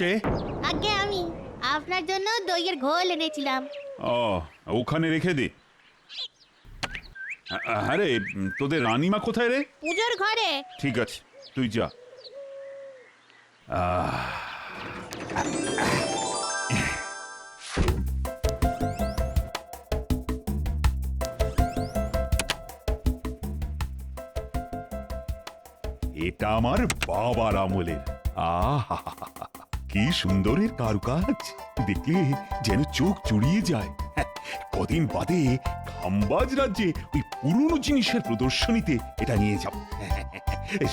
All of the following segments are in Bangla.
কে? আগে আমি আপনার জন্য দইয়ের ঘোল এনেছিলাম। ও, ওখানে রেখে দে। আরে তোদের রানীমা কোথায় রে? পুজোর ঘরে। ঠিক আছে, তুই যা। এটা আমার বাবার আমলের। আহা, কি সুন্দরের কারুকাজ, দেখলে যেন চোখ জুড়িয়ে যায়। কদিন বাদে খাম্বাজ রাজ্যে ওই পুরনো জিনিসের প্রদর্শনীতে এটা নিয়ে যাব।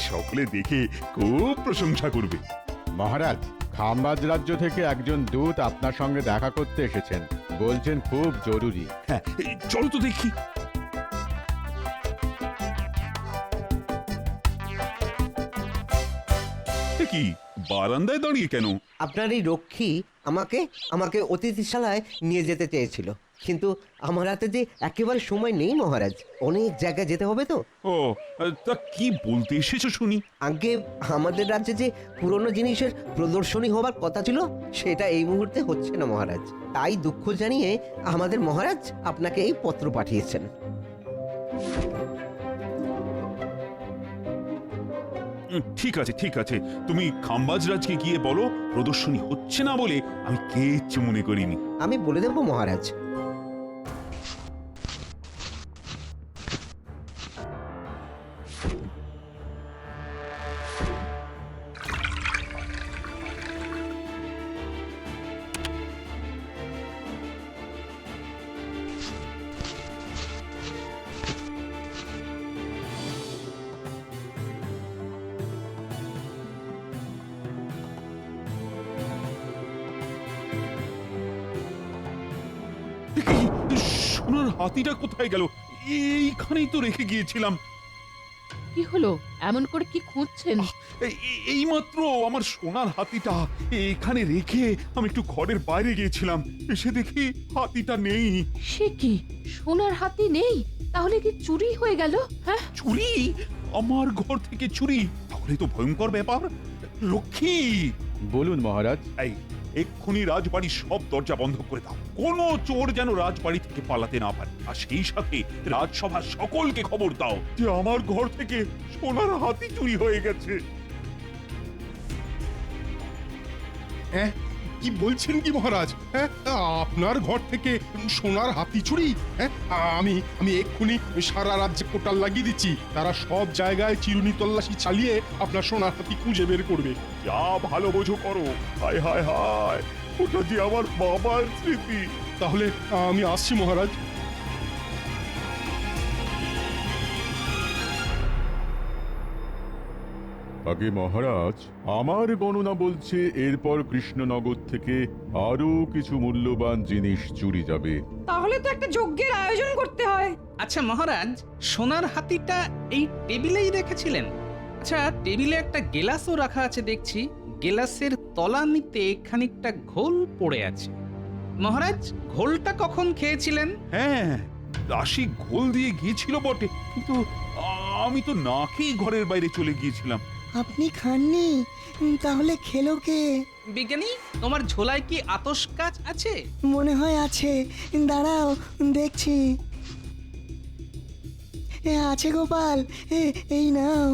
সকলে দেখে খুব প্রশংসা করবে। মহারাজ, খাম্বাজ রাজ্য থেকে একজন দূত আপনার সঙ্গে দেখা করতে এসেছেন, বলছেন খুব জরুরি। হ্যাঁ, চলো তো দেখি। কি বারান্দায় দাঁড়িয়ে কেন? আপনার এই রক্ষী আমাকে আমাকে অতিথিশালায় নিয়ে যেতে চেয়েছিল, কিন্তু আমার হাতে যে একেবারে সময় নেই মহারাজ, অনেক জায়গায় যেতে হবে তো। ও, তা কি বলতে এসেছো শুনি? আগে আমাদের রাজ্যে যে পুরনো জিনিসের প্রদর্শনী হবার কথা ছিল, সেটা এই মুহূর্তে হচ্ছে না মহারাজ। তাই দুঃখ জানিয়ে আমাদের মহারাজ আপনাকে এই পত্র পাঠিয়েছেন। ঠিক আছে, ঠিক আছে, তুমি খাম্বাজ রাজকে গিয়ে বলো প্রদর্শনী হচ্ছে না বলে আমি কিচ্ছু মনে করিনি। আমি বলে দেবো মহারাজ। সোনার হাতিটা কোথায় গেল? এইখানেই তো রেখে গিয়েছিলাম। কি হলো? এমন করে কি খুঁজছেন? এই মাত্র আমার সোনার হাতিটা এখানে রেখে আমি একটু ঘরের বাইরে গিয়েছিলাম, এসে দেখি হাতিটা নেই। সে কি, সোনার হাতি নেই? তাহলে কি চুরি হয়ে গেল? হ্যাঁ, চুরি? আমার ঘর থেকে চুরি? তাহলে তো ভয়ঙ্কর ব্যাপার। লক্ষ্মী, বলুন মহারাজ। এই এক্ষুনি রাজবাড়ির সব দরজা বন্ধ করে দাও, কোনো চোর যেন রাজবাড়ি থেকে পালাতে না পারে। আর সেই সাথে রাজসভার সকলকে খবর দাও যে আমার ঘর থেকে সোনার হাতি চুরি হয়ে গেছে। হ্যাঁ, কি বলছেন কি মহারাজ? হ্যাঁ, আপনার ঘর থেকে সোনার হাতি চুরি? হ্যাঁ, আমি আমি এক্ষুনি সারা রাজ্যে পোর্টাল লাগিয়ে দিচ্ছি, তারা সব জায়গায় চিরুনি তল্লাশি চালিয়ে আপনার সোনার হাতি খুঁজে বের করবে। যা ভালো বোঝো করো। হায় হায় হায়, ওটা যে আমার বাবার স্মৃতি। তাহলে আমি আসছি মহারাজ। আগে মহারাজ, আমার গণনা বলছে এরপর কৃষ্ণনগর থেকে আরো কিছু মূল্যবান জিনিস চুরি যাবে। তাহলে তো একটা যজ্ঞের আয়োজন করতে হয়। আচ্ছা মহারাজ, সোনার হাতিটা এই টেবিলেই রেখেছিলেন? আচ্ছা, টেবিলে একটা গেলাসও রাখা আছে দেখছি, গেলাসের তলানিতে খানিকটা ঘোল পড়ে আছে। মহারাজ, ঘোলটা কখন খেয়েছিলেন? হ্যাঁ, দাসী ঘোল দিয়ে গিয়েছিল বটে, কিন্তু আমি তো না খেয়ে ঘরের বাইরে চলে গিয়েছিলাম। আপনি খাননি? তাহলে খেলো কে? বিজ্ঞানী, তোমার ঝোলায় কি আতশ কাচ আছে? মনে হয় আছে, দাঁড়াও দেখছি। আছে গোপাল, এই নাও।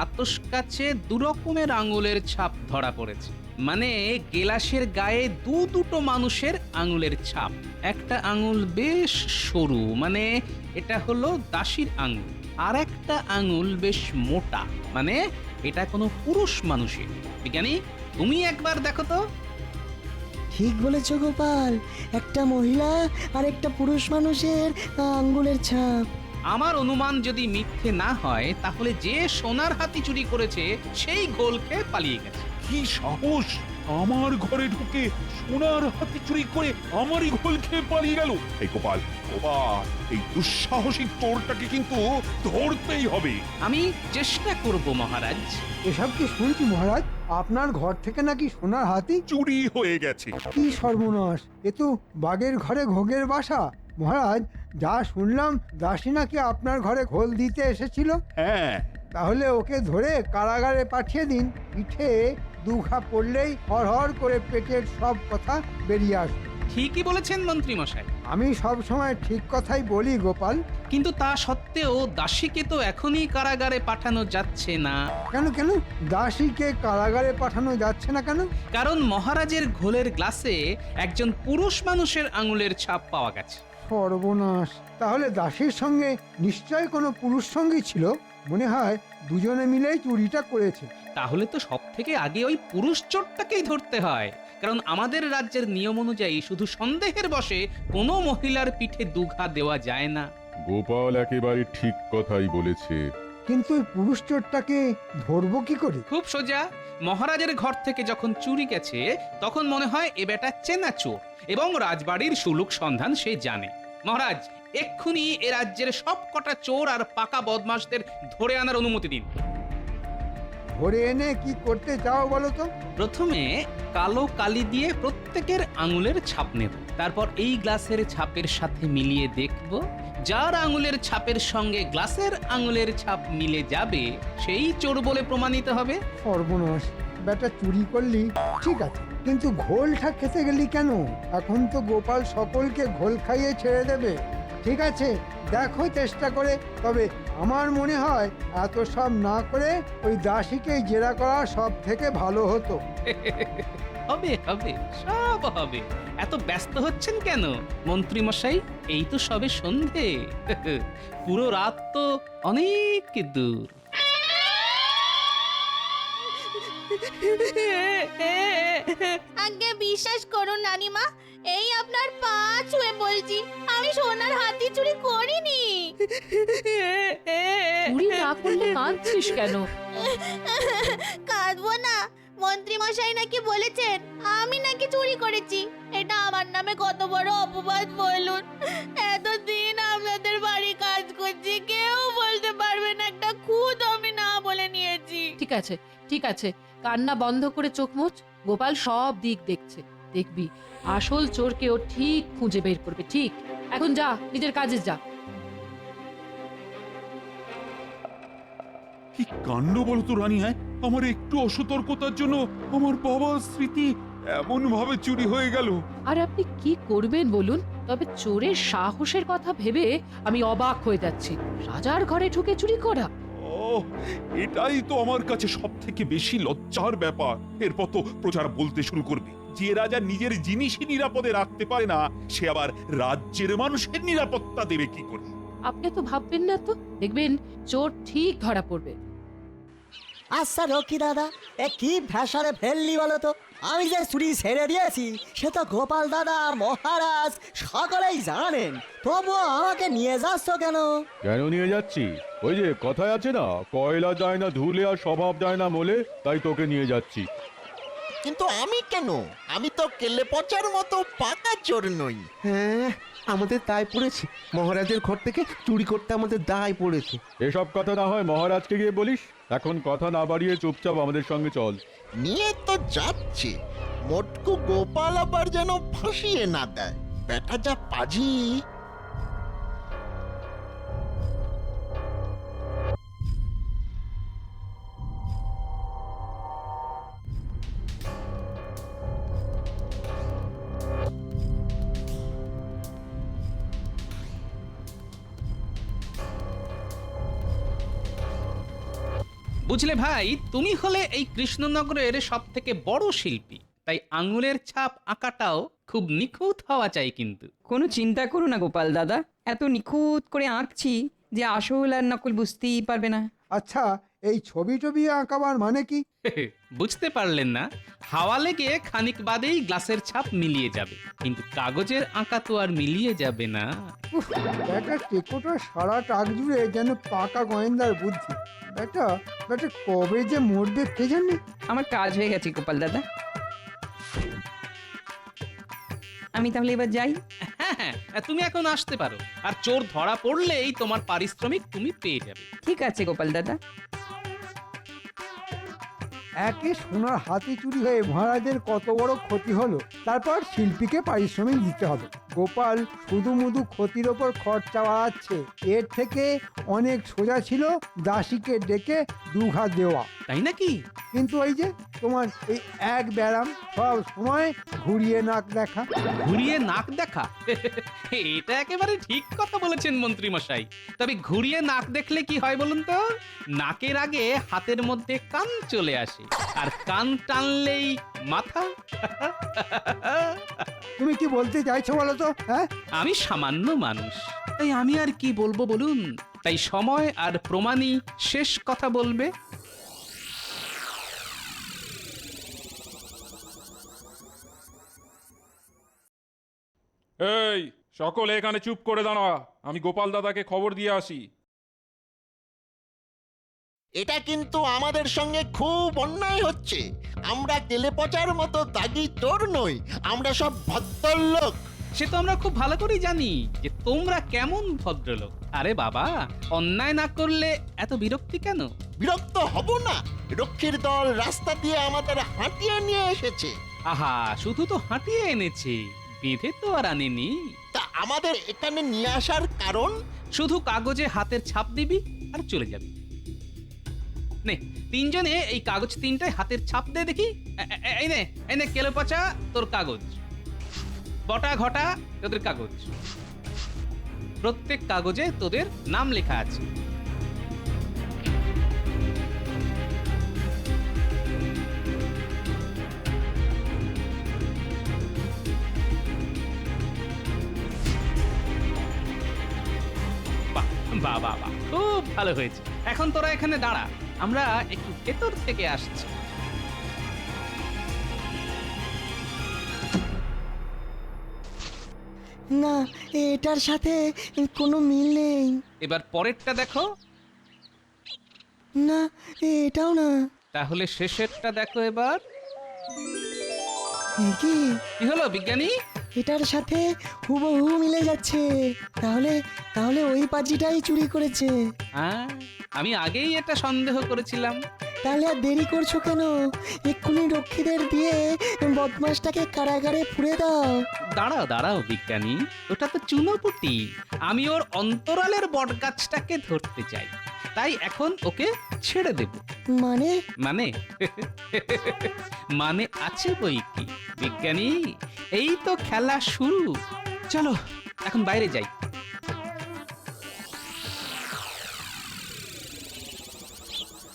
আতশ কাছে দু রকমের আঙুলের ছাপ ধরা পড়েছে, মানে গেলাসের গায়ে দুটো মানুষের আঙুলের ছাপ। একটা আঙুল বেশ সরু, মানে এটা হলো দাসীর আঙুল, আর একটা আঙুল বেশ মোটা, মানে এটা কোনো পুরুষ মানুষের। বিজ্ঞানী, তুমি একবার দেখো তো। ঠিক বলেছ গোপাল, একটা মহিলা আর একটা পুরুষ মানুষের আঙ্গুলের ছাপ। আমার অনুমান যদি মিথ্যে না হয়, তাহলে যে সোনার হাতি চুরি করেছে সেই ঘোল খেয়ে পালিয়ে গেছে। কি সাহস, আমার ঘরে ঢুকে সোনার হাতি চুরি করে আমারই ঘোল খেয়ে পালিয়ে গেল। এই গোপাল, গোপাল, এই দুঃসাহসিক চোরটাকে কিন্তু ধরতেই হবে। আমি চেষ্টা করব মহারাজ। এসব কি শুনছি মহারাজ? আপনার ঘর থেকে নাকি সোনার হাতি চুরি হয়ে গেছে? কি সর্বনাশ! এ তো বাঘের ঘরে ঘোগের বাসা। মহারাজ, যা শুনলাম দাসী নাকি আপনার ঘরে ঘোল দিতে এসেছিল। হ্যাঁ, তাহলে ওকে ধরে কারাগারে পাঠিয়ে দিন। পিঠে দুঘা পড়লেই হড়হড় করে পেটের সব কথা বেরিয়ে আসবে। ঠিকই বলেছেন মন্ত্রী মশাই, আমি সব সময় ঠিক কথাই বলি গোপাল। কিন্তু তা সত্ত্বেও দাসীকে তো এখনই কারাগারে পাঠানো যাচ্ছে না। কেন কেন দাসীকে কারাগারে পাঠানো যাচ্ছে না কেন? কারণ মহারাজের ঘোলের গ্লাসে একজন পুরুষ মানুষের আঙুলের ছাপ পাওয়া গেছে। সর্বনাশ! তাহলে দাসীর সঙ্গে নিশ্চয় কোনো পুরুষ সঙ্গী ছিল। মনে হয় দুজনে মিলেই চুরিটা করেছে। তাহলে তো সব থেকে আগে ওই পুরুষ চোরটাকেই ধরতে হয়, কারণ আমাদের রাজ্যের নিয়ম অনুযায়ী শুধু সন্দেহের বশে কোনো মহিলার পিঠে দুঘা দেওয়া যায় না। গোপাল একেবারে ঠিক কথাই বলেছে। কিন্তু ওই পুরুষ চোরটাকে ধরবো কি করে? খুব সোজা, মহারাজের ঘর থেকে যখন চুরি গেছে তখন মনে হয় এ বেটা চেনা চোর এবং রাজবাড়ির সুলুক সন্ধান সে জানে। মহারাজ, এক্ষুনি এ রাজ্যের সব কটা চোর আর পাকা বদমাশদের ধরে আনার অনুমতি দিন। ধরে এনে কি করতে চাও বলো তো? প্রথমে কালো কালি দিয়ে প্রত্যেকের আঙুলের ছাপ নেব, তারপর এই গ্লাসের ছাপের সাথে মিলিয়ে দেখব, যার আঙুলের ছাপের সঙ্গে গ্লাসের আঙুলের ছাপ মিলে যাবে সেই চোর বলে প্রমাণিত হবে। সর্বনাশ! বেটা চুরি করলি ঠিক আছে, কিন্তু ঘোলটা খেতে গেলি কেন? এখন তো গোপাল সকলকে ঘোল খাইয়ে ছেড়ে দেবে। ঠিক আছে, দেখো চেষ্টা করে। তবে আমার মনে হয় এত সব না করে ওই দাসীকেই জেরা করা সব থেকে ভালো হতো। হবে হবে, সব হবে। এত ব্যস্ত হচ্ছেন কেন মন্ত্রী মশাই? এই তো সবে সন্ধে, পুরো রাত তো অনেক দূর। আগে বিশ্বাস করুন নানিমা, এই আপনার পা ছুঁয়ে বলছি, আমি সোনার হাতি চুরি করিনি। চুরি না করলে কাঁদছিস কেন? কাঁদবো না, মন্ত্রী মশাই নাকি বলেছেন আমি নাকি চুরি করেছি। এটা আমার নামে কত বড় অপবাদ বলুন। এতদিন আপনাদের বাড়ি কাজ করছি, কেউ বলতে পারবে না একটা খুদ আমি না বলে নিয়েছি। ঠিক আছে ঠিক আছে, কান্না বন্ধ করে চোখ মুছ। গোপাল সব দিক দেখছে, দেখবি আসল চোরকে ও ঠিক খুঁজে বের করবে। ঠিক, এখন যা, নিজের কাজে যা। কি কাণ্ড বলতো রানী! হ্যাঁ, আমার একটু অসতর্কতার জন্য আমার বাবার স্মৃতি এমন ভাবে চুরি হয়ে গেল। আর আপনি কি করবেন বলুন? তবে চোরের সাহসের কথা ভেবে আমি অবাক হয়ে যাচ্ছি। রাজার ঘরে ঢুকে চুরি করা! এটাই তো আমার কাছে সব থেকে বেশি লজ্জার ব্যাপার। এরপর তো প্রচার বলতে শুরু করবে যে রাজা নিজের জিনিসই নিরাপদে রাখতে পারে না, সে আবার রাজ্যের মানুষের নিরাপত্তা দেবে কি করে? আপনি তো ভাববেন না তো, দেখবেন চোর ঠিক ধরা পড়বে। আচ্ছা রকি দাদা, এ কি ভ্যাসারে ফেললি বলো তো? আমি যে চুরি ছেড়ে দিয়েছি সে তো গোপাল দাদা, মহারাজ সকলেই জানেন, তবুও আমাকে নিয়ে যাচ্ছ কেন? কেন নিয়ে যাচ্ছি? ওই যে কথায় আছে না, কয়লা যায় না ধুলে আর স্বভাব যায় না মোলে, তাই তোকে নিয়ে যাচ্ছি। কিন্তু আমি কেন? আমি তো কেলে পচার মতো পাকা চোর নই। হ্যাঁ, আমাদের দায় পড়েছে। মহারাজের ঘর থেকে চুরি করতে আমাদের দায় পড়েছে। এসব কথা না হয় মহারাজকে গিয়ে বলিস। এখন কথা না বাড়িয়ে চুপচাপ আমাদের সঙ্গে চল। নিয়ে তো যাচ্ছে, মোটকু গোপাল আবার যেন ফাঁসিয়ে না দেয়। বেটা যা পাজি। বুঝলে ভাই, তুমি হলে এই কৃষ্ণনগরের সব থেকে বড় শিল্পী, তাই আঙুলের ছাপ আঁকাটাও খুব নিখুঁত হওয়া চাই। কিন্তু কোনো চিন্তা করো না গোপাল দাদা, এত নিখুঁত করে আঁকছি যে আসল আর নকল বুঝতেই পারবে না। আচ্ছা, এই ছবি টবি আঁকাবার মানে কি? বুঝতে পারলেন না? হাওয়া লেগে খানিক বাদেই গ্লাসের ছাপ মিলিয়ে যাবে, কিন্তু কাগজের আঁকা তো আর মিলিয়ে যাবে না। উফ, বেটা টেকোটা সারা টাক জুড়ে যেন পাকা গোয়েন্দার বুদ্ধি। বেটা বেটা কবে যে মরবে কে জানে। আমার কাজ হয়ে গেছে গোপাল দাদা, আমি তাহলে এবার যাই। হ্যাঁ হ্যাঁ, তুমি এখন আসতে পারো। আর চোর ধরা পড়লেই তোমার পারিশ্রমিক তুমি পেয়ে যাবে। ঠিক আছে গোপাল দাদা। একে সোনার হাতি চুরি হয়ে মহারাজের কত বড় ক্ষতি হলো, তারপর শিল্পীকে পারিশ্রমিক দিতে হবে। গোপাল শুধু মুধু ক্ষতির ওপর খরচা বাড়াচ্ছে। এর থেকে অনেক সোজা ছিল দাসীকে ডেকে দুঘা দেওয়া। তাই নাকি? কিন্তু ওই যে তোমার এই এক ব্যারাম, সব সময় ঘুরিয়ে নাক দেখা। ঘুরিয়ে নাক দেখা? এটা একেবারে ঠিক কথা বলেছেন মন্ত্রী মশাই। তবে ঘুরিয়ে নাক দেখলে কি হয় বলুন তো? নাকের আগে হাতের মধ্যে কান চলে আসে, আর কান টানলেই মাথা। তুমি কি বলতে চাইছো বলো তো? হ্যাঁ, আমি সামান্য মানুষ, তাই আমি আর কি বলবো বলুন? তাই সময় আর প্রমাণই শেষ কথা বলবে। এই সকলে এখানে চুপ করে দাঁড়া, আমি গোপাল দাদাকে খবর দিয়ে আসি। এটা কিন্তু আমাদের সঙ্গে খুব অন্যায় হচ্ছে। আমরা তেলে পচার মতো দাগি চোর নই, আমরা সব ভদ্রলোক। সে তো আমরা খুব ভালো করেই জানি যে তোমরা কেমন ভদ্রলোক। আরে বাবা, অন্যায় না করলে এত বিরক্তি কেন? বিরক্ত হব না? রক্ষীর দল রাস্তা দিয়ে আমাদের হাঁটিয়ে নিয়ে এসেছে। আহা, শুধু তো হাঁটিয়ে এনেছে, বেঁধে তো আর আনেনি। তা আমাদের এখানে নিয়ে আসার কারণ? শুধু কাগজে হাতের ছাপ দিবি আর চলে যাবি। নে, তিনজনে এই কাগজ তিনটায় হাতের ছাপ দে দেখি। এই নে কেলো পচা তোর কাগজ, বটা ঘটা তোদের কাগজ। প্রত্যেক কাগজে তোদের নাম লেখা আছে। বাহ বাহ বাহ, খুব ভালো হয়েছে। এখন তোরা এখানে দাঁড়া, আমরা একটু ভেতর থেকে আসছি। না, এটার সাথে কোনো মিল নেই। এবার পরেরটা দেখো। না, এটাও না। তাহলে শেষেরটা দেখো এবার। এ কি? কি হলো বিজ্ঞানী? এটার সাথে হুবহু মিলে যাচ্ছে। তাহলে তাহলে ওই পাজিটাই চুরি করেছে। হ্যাঁ, আমি আগেই এটা সন্দেহ করেছিলাম। তাহলে আর দেরি করছো কেন? এক্ষুনি রক্ষীদের দিয়ে বদমাসটাকে কারাগারে পুরে দাও। দাঁড়াও দাঁড়াও বিজ্ঞানী, ওটা তো চুনোপুটি। আমি ওর অন্তরালের বটগাছটাকে ধরতে চাই, তাই এখন ওকে ছেড়ে দেব। মানে? মানে মানে আছে বই কি বিজ্ঞানী, এই তো খেলা শুরু। চলো এখন বাইরে যাই।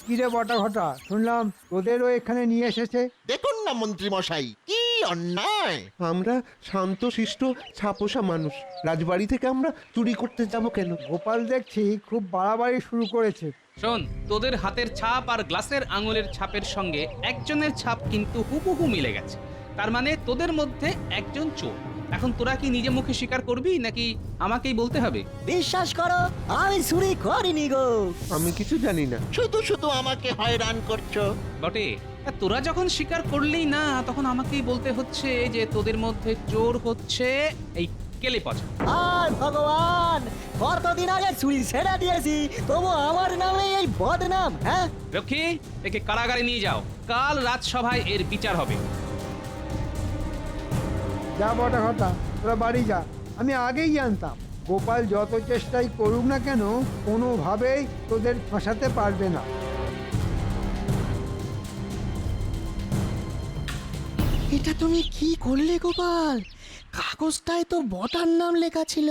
কিরে বটা ঘটা, শুনলাম তোদেরও এখানে নিয়ে এসেছে। দেখুন না মন্ত্রী মশাই, কি অন্যায়! আমরা শান্ত শিষ্ট ছাপোষা মানুষ, রাজবাড়ি থেকে আমরা চুরি করতে যাব কেন? গোপাল দেখছি খুব বাড়াবাড়ি শুরু করেছে। শোন, তোদের হাতের ছাপ আর গ্লাসের আঙুলের ছাপের সঙ্গে একজনের ছাপ কিন্তু হুবহু মিলে গেছে। তার মানে তোদের মধ্যে একজন চোর। এখন তোরা কি নিজে মুখে স্বীকার করবি নাকি আমাকেই বলতে হবে? বিশ্বাস করো, আমি চুরি করিনি গো। আমি কিছু জানি না। শুধু শুধু আমাকে হয়রান করছো। বটে, তা তোরা যখন স্বীকার করলেই না, তখন আমাকেই বলতে হচ্ছে যে তোদের মধ্যে চোর হচ্ছে এই কেলে পচা। আর ভগবান, কতদিন আগে চুরি ছেড়ে দিয়েছি, তবু আমার নামে এই বদনাম। হ্যাঁ, রক্ষী, একে কারাগারে নিয়ে যাও, কাল রাজসভায় এর বিচার হবে। যা বটা ঘটা, তোরা বাড়ি যা। আমি আগেই জানতাম গোপাল যত চেষ্টাই করুক না কেন, কোনোভাবেই তোদের ফাঁসাতে পারবে না। এটা তুমি কি করলে গোপাল? কাগজটায় তো বটার নাম লেখা ছিল,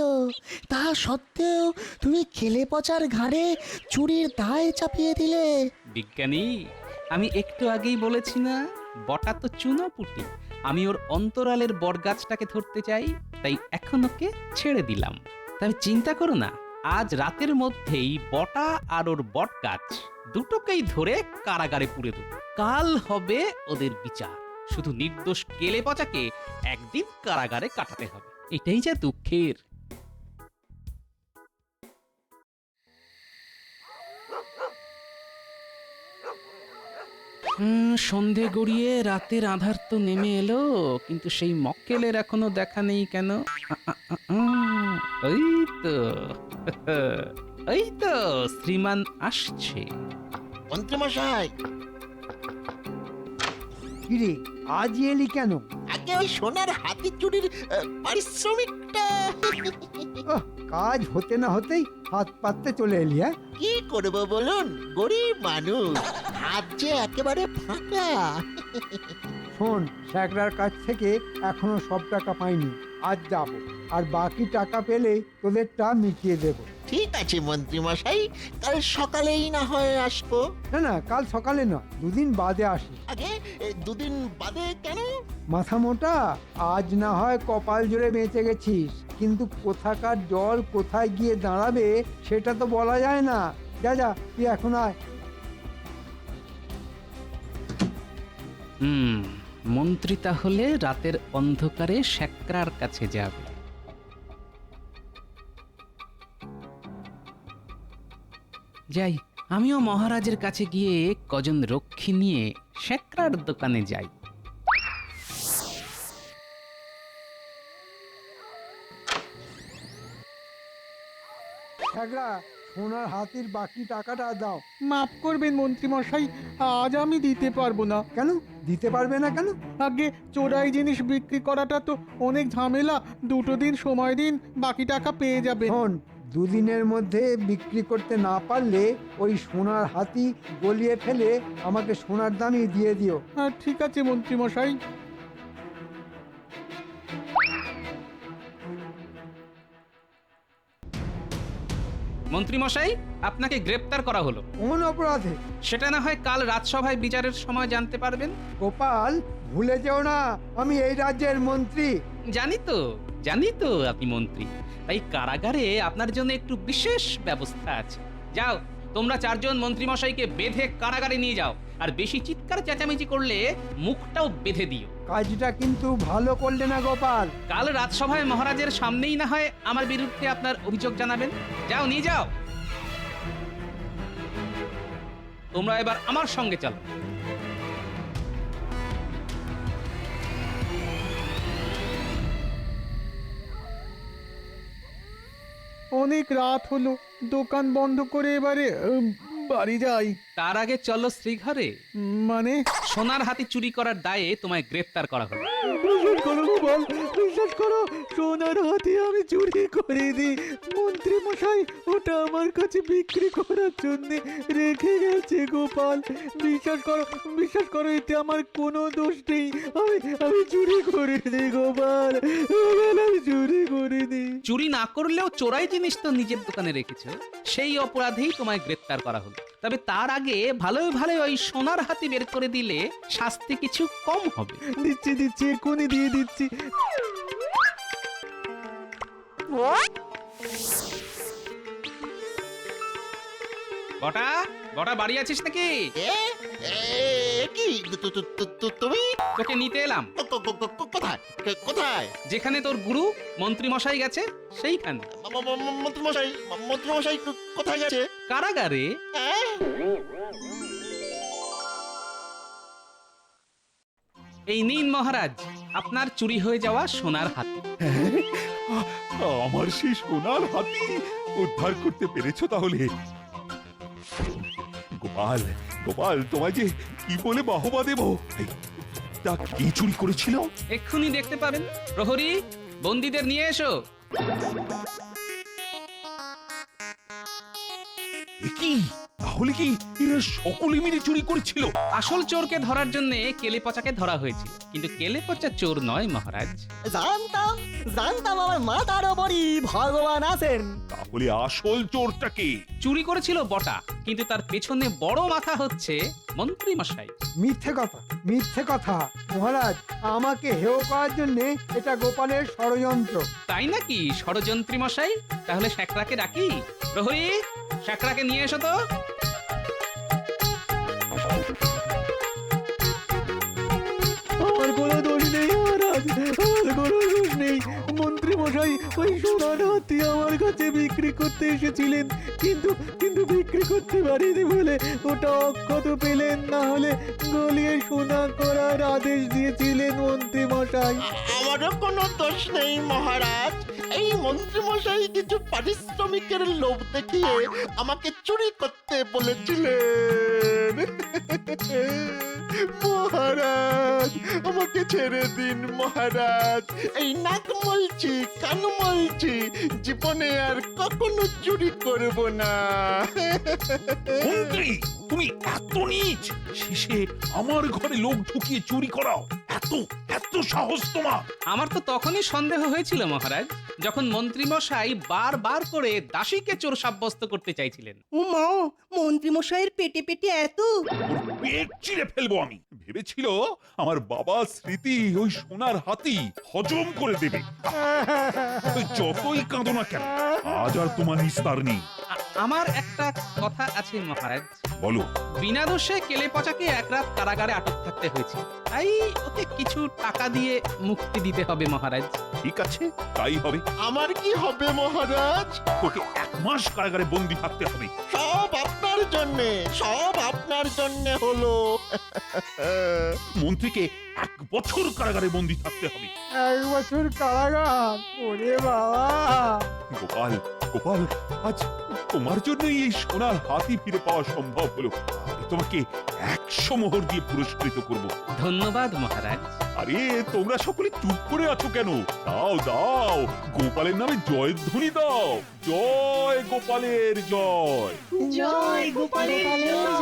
তা সত্ত্বেও তুমি কেলে পচার ঘাড়ে চুরির দায় চাপিয়ে দিলে। বিজ্ঞানী, আমি একটু আগেই বলেছি না, বটা তো চুনোপুটি। আমি ওর অন্তরালের বটগাছটাকে ধরতে চাই, তাই এখন ওকে ছেড়ে দিলাম। তবে চিন্তা করো না, আজ রাতের মধ্যেই বটা আর ওর বটগাছ দুটোকেই ধরে কারাগারে পুরে দেব। কাল হবে ওদের বিচার। শুধু নির্দোষ কেলে পচাকে একদিন কারাগারে কাটাতে হবে। এটাই যা দুঃখের। সন্ধে গড়িয়ে রাতের আধার তো নেমে এলো, কিন্তু সেই মক্কেলের এখনো দেখা নেই কেন? ওই তো ওই তো শ্রীমান আসছে। মন্ত্রী মশাই, কিরে, আজ এলি কেন? আগে ওই সোনার হাতি চুরির পারিশ্রমিকটা ওহ, কাজ হতে না হতেই হাত পাততে চলে এলি, হ্যাঁ? কি করব বলুন, গরিব মানুষ, হাত যে একেবারে ফাঁকা। শোন, স্যাকরার কাছ থেকে এখনো সব টাকা পাইনি, আজ যাব, আর বাকি টাকা পেলে তোদেরটা মিটিয়ে দেব। ঠিক আছে মন্ত্রী মশাই, কাল সকালেই না হয় আসবো। না না, কাল সকালে নয়, দুদিন বাদে আসি। আগে দুদিন বাদে কেন? মাথা মোটা, আজ না হয় কপাল জোরে বেঁচে গেছিস, কিন্তু কোথাকার জল কোথায় গিয়ে দাঁড়াবে সেটা তো বলা যায় না। যা যা, তুই এখন আয়। মন্ত্রী তাহলে রাতের অন্ধকারে শ্যাকরার কাছে যাবে। যাই, আমিও মহারাজের কাছে গিয়ে কজন রক্ষী নিয়ে শ্যাকরার দোকানে যাই। স্যাকরা, সোনার হাতির বাকি টাকাটা দাও। মাফ করবেন মন্ত্রী মশাই, আজ আমি দিতে পারবো না। কেন দিতে পারবে না কেন? আগে চোরাই জিনিস বিক্রি করাটা তো অনেক ঝামেলা, 2 দিন সময় দিন, বাকি টাকা পেয়ে যাবে। শোন, দুদিনের মধ্যে বিক্রি করতে না পারলে ওই সোনার হাতি গলিয়ে ফেলে আমাকে সোনার দামই দিয়ে দিও। ঠিক আছে মন্ত্রী মশাই। মন্ত্রী মশাই, আপনাকে গ্রেপ্তার করা হলো। কোন অপরাধে? সেটা না হয় কাল রাজসভায় বিচারের সময় জানতে পারবেন। গোপাল, ভুলে যেও না আমি এই রাজ্যের মন্ত্রী। জানি তো আপনি মন্ত্রী, তাই কারাগারে আপনার জন্য একটু বিশেষ ব্যবস্থা আছে। যাও, তোমরা 4 জন মন্ত্রী মশাইকে বেঁধে কারাগারে নিয়ে যাও, আর বেশি চিৎকার চেঁচামেচি করলে মুখটাও বেঁধে দিও। কাজটা কিন্তু ভালো করলে না গোপাল। কাল রাজসভায় মহারাজের সামনেই না হয় আমার বিরুদ্ধে আপনার অভিযোগ জানাবেন। যাও, নিয়ে যাও। তোমরা এবার আমার সঙ্গে চলো। অনেক রাত হলো, দোকান বন্ধ করে এবারে বাড়ি যাই। তার আগে চলো শ্রীঘরে। মানে? সোনার হাতি চুরি করার দায়ে তোমায় গ্রেফতার করা হলো। বিশ্বাস করো গোপাল, বিশ্বাস করো, সোনার হাতি আমি চুরি করিনি। মন্ত্রী মশাই ওটা আমার কাছে বিক্রি করার জন্য রেখে গেছে গোপাল। বিশ্বাস করো, এতে আমার কোনো দোষ নেই। আমি চুরি করিনি গোপাল, আমি চুরি করিনি। চুরি না করলেও চোরাই জিনিস তো নিজের দোকানে রেখেছো, সেই অপরাধেই তোমায় গ্রেফতার করা হলো। তবে তার আগে ভালোই ওই সোনার হাতি বের করে দিলে শাস্তি কিছু কম হবে। দিচ্ছি, এক্ষুনি দিয়ে দিচ্ছি। বটা বাড়ি আছিস নাকি? কি তুমি? তোকে নিতে এলাম। কোথায়? যেখানে তোর গুরু মন্ত্রী মশাই গেছে সেইখানে। মন্ত্রী মশাই কোথায় গেছে? কারাগারে। এই নিন মহারাজ, আপনার চুরি হয়ে যাওয়া সোনার হাতি। আমার সেই সোনার হাতি উদ্ধার করতে পেরেছো তাহলে? গোপাল, তোমায় যে কি বলে বাহবা দেব। তা কি চুরি করেছিল? এক্ষুনি দেখতে পাবেন। প্রহরী, বন্দীদের নিয়ে এসো। কি তাহলে কি এরা সকলে মিলে চুরি করেছিল? আসল চোরকে ধরার জন্য কেলেপচাকে ধরা হয়েছিল, কিন্তু কেলেপচা চোর নয় মহারাজ। জানতাম আমার মাথার ওপরই ভগবান আছেন। তাহলে আসল চোরটাকে? চুরি করেছিল বটা, কিন্তু তার পেছনে বড় মাথা হচ্ছে মন্ত্রী মশাই। মিথ্যে কথা মহারাজ, আমাকে হেয় করার জন্য এটা গোপালের ষড়যন্ত্র। তাই নাকি ষড়যন্ত্রী মশাই? তাহলে শ্যাকরাকে ডাকি। প্রহরী, শ্যাকরাকে নিয়ে এসো তো। আমার কোনো দোষ নেই মহারাজ, আমার কোনো দোষ নেই। মন্ত্রী মশাই ওই সোনার হাতি আমার কাছে বিক্রি করতে এসেছিলেন, কিন্তু বিক্রি করতে পারিনি বলে ওটা অক্ষত পেলেন, না হলে গলিয়ে সোনা করার আদেশ দিয়েছিলেন মন্ত্রী মশাই। আমারও কোনো দোষ নেই মহারাজ। এই মন্ত্রী মশাই কিছু পারিশ্রমিকের লোভ দেখিয়ে আমাকে চুরি করতে বলেছিলেন। দিয়েছেন মহারাজ, আমাকে ছেড়ে দিন মহারাজ। এই নাক মলছি, কান মলছি, জীবনে আর কখনো চুরি করব না। মন্ত্রী তুমি এত নীচ, শেষে আমার ঘরে লোক ঢুকিয়ে চুরি করাও, এত এত সাহস তোমার? আমার তো তখনই সন্দেহ হয়েছিল মহারাজ, যখন মন্ত্রী মশাই বারবার করে দাসীকে চোর সাব্যস্ত করতে চাইছিলেন। ও মা, মন্ত্রী মশাইয়ের পেটে পেটে এত। ওর পেট চিরে ফেলবো আমি। ভেবেছিল আমার বাবার স্মৃতি ওই সোনার হাতি হজম করে দেবে। ওই যতই কাঁদো না কেন, আজ আর তোমার নিস্তার নেই। আমার একটা কথা আছে মহারাজ। বলো। বিনা দোষে কেলে পচাকে এক রাত কারাগারে আটক থাকতে হয়েছে, তাই ওকে কিছু টাকা দিয়ে মুক্তি দিতে হবে মহারাজ। ঠিক আছে, তাই হবে। আমার কি হবে মহারাজ? ওকে 1 মাস কারাগারে বন্দি থাকতে হবে। সব আপনার জন্যে, সব আপনার জন্যে হলো। মন্ত্রীকে 1 বছর কারাগারে বন্দি থাকতে হবে। 1 বছর কারাগার? ওরে বাবা! গোপাল, গোপাল, আজ তোমার জন্যই এই সোনার হাতি ফিরে পাওয়া সম্ভব হলো। আমি তোমাকে 100 মোহর দিয়ে পুরস্কৃত করব। ধন্যবাদ মহারাজ। আরে তোমরা সকলে চুপ করে আছো কেন? দাও দাও, গোপালের নামে জয়ধ্বনি দাও। জয় গোপালের জয়। জয় গোপালের জয়।